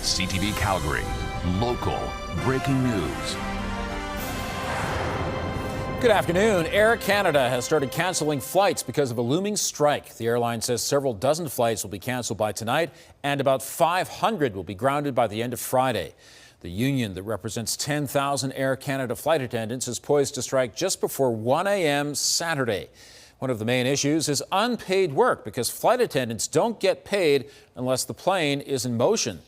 CTV Calgary, local breaking news. Good afternoon. Air Canada has started canceling flights because of a looming strike. The airline says several dozen flights will be canceled by tonight and about 500 will be grounded by the end of Friday. The union that represents 10,000 Air Canada flight attendants is poised to strike just before 1 a.m. Saturday. One of the main issues is unpaid work because flight attendants don't get paid unless the plane is in motion.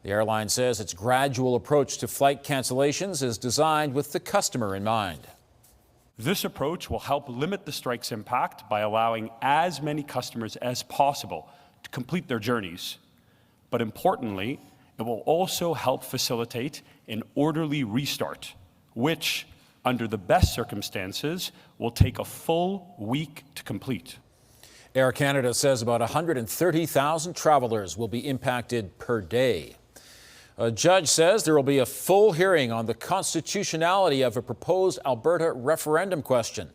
The airline says its gradual approach to flight cancellations is designed with the customer in mind. This approach will help limit the strike's impact by allowing as many customers as possible to complete their journeys. But importantly, it will also help facilitate an orderly restart, which, under the best circumstances, will take a full week to complete. Air Canada says about 130,000 travelers will be impacted per day. A judge says there will be a full hearing on the constitutionality of a proposed Alberta referendum question.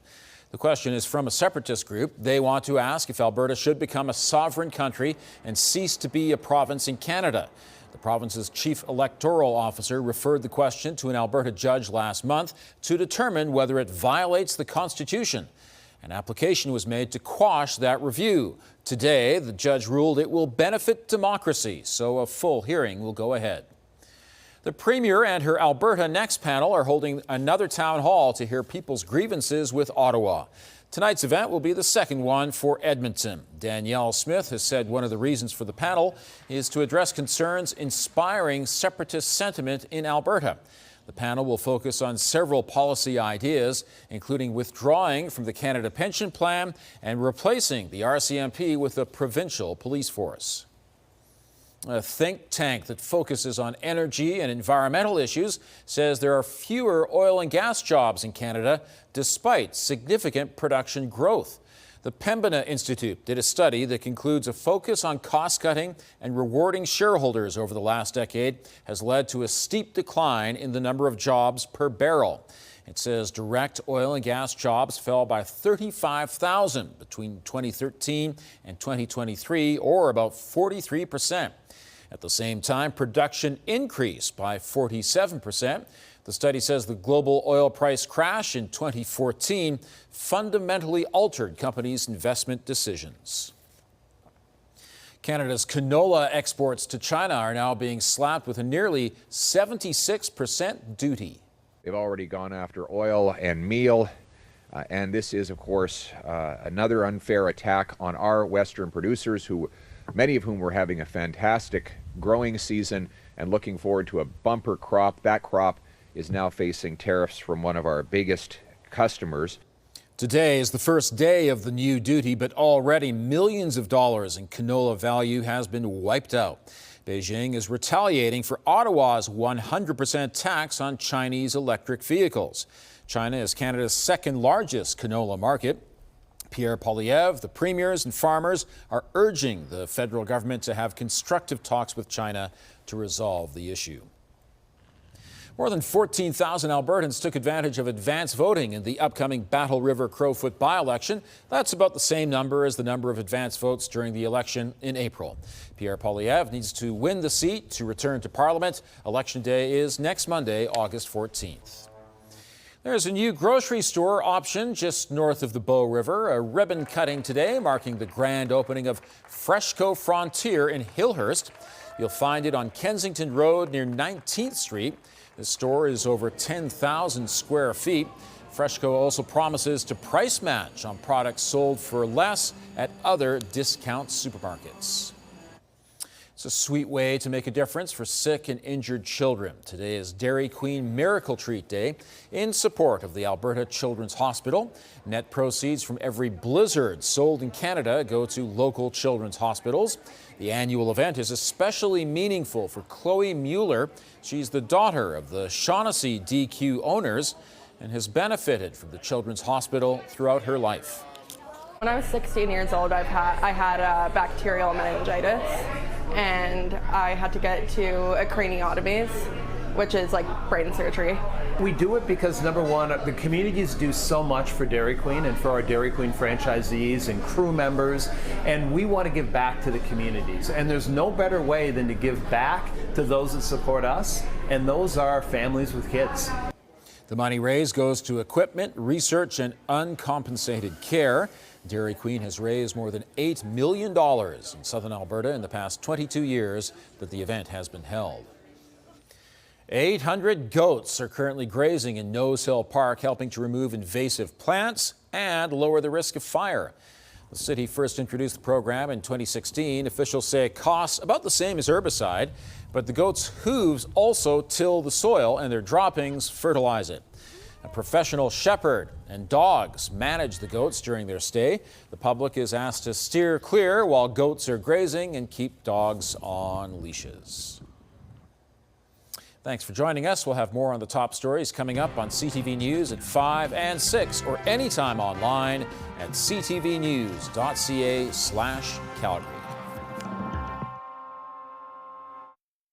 The question is from a separatist group. They want to ask if Alberta should become a sovereign country and cease to be a province in Canada. The province's chief electoral officer referred the question to an Alberta judge last month to determine whether it violates the Constitution. An application was made to quash that review. Today, the judge ruled it will benefit democracy, so a full hearing will go ahead. The Premier and her Alberta Next panel are holding another town hall to hear people's grievances with Ottawa. Tonight's event will be the second one for Edmonton. Danielle Smith has said one of the reasons for the panel is to address concerns inspiring separatist sentiment in Alberta. The panel will focus on several policy ideas, including withdrawing from the Canada Pension Plan and replacing the RCMP with a provincial police force. A think tank that focuses on energy and environmental issues says there are fewer oil and gas jobs in Canada despite significant production growth. The Pembina Institute did a study that concludes a focus on cost-cutting and rewarding shareholders over the last decade has led to a steep decline in the number of jobs per barrel. It says direct oil and gas jobs fell by 35,000 between 2013 and 2023, or about 43%. At the same time, production increased by 47%. The study says the global oil price crash in 2014 fundamentally altered companies' investment decisions. Canada's canola exports to China are now being slapped with a nearly 76% duty. They've already gone after oil and meal, and this is, of course, another unfair attack on our Western producers, many of whom were having a fantastic growing season and looking forward to a bumper crop. That crop is now facing tariffs from one of our biggest customers. Today is the first day of the new duty, but already millions of dollars in canola value has been wiped out. Beijing is retaliating for Ottawa's 100% tax on Chinese electric vehicles. China is Canada's second largest canola market. Pierre Poilievre, the premiers and farmers are urging the federal government to have constructive talks with China to resolve the issue. More than 14,000 Albertans took advantage of advance voting in the upcoming Battle River Crowfoot by-election. That's about the same number as the number of advance votes during the election in April. Pierre Poilievre needs to win the seat to return to Parliament. Election day is next Monday, August 14th. There's a new grocery store option just north of the Bow River. A ribbon cutting today marking the grand opening of Freshco Frontier in Hillhurst. You'll find it on Kensington Road near 19th Street. The store is over 10,000 square feet. Freshco also promises to price match on products sold for less at other discount supermarkets. It's a sweet way to make a difference for sick and injured children. Today is Dairy Queen Miracle Treat Day in support of the Alberta Children's Hospital. Net proceeds from every blizzard sold in Canada go to local children's hospitals. The annual event is especially meaningful for Chloe Mueller. She's the daughter of the Shaughnessy DQ owners and has benefited from the Children's Hospital throughout her life. When I was 16 years old, I had bacterial meningitis, and I had to get to a craniotomies. which is like brain surgery. We do it because, number one, the communities do so much for Dairy Queen and for our Dairy Queen franchisees and crew members, and we want to give back to the communities. And there's no better way than to give back to those that support us, and those are families with kids. The money raised goes to equipment, research, and uncompensated care. Dairy Queen has raised more than $8 million in southern Alberta in the past 22 years that the event has been held. 800 goats are currently grazing in Noseill Park, helping to remove invasive plants and lower the risk of fire. The city first introduced the program in 2016. Officials say it costs about the same as herbicide, but the goats' hooves also till the soil and their droppings fertilize it. A professional shepherd and dogs manage the goats during their stay. The public is asked to steer clear while goats are grazing and keep dogs on leashes. Thanks for joining us. We'll have more on the top stories coming up on CTV News at 5 and 6 or anytime online at ctvnews.ca/Calgary.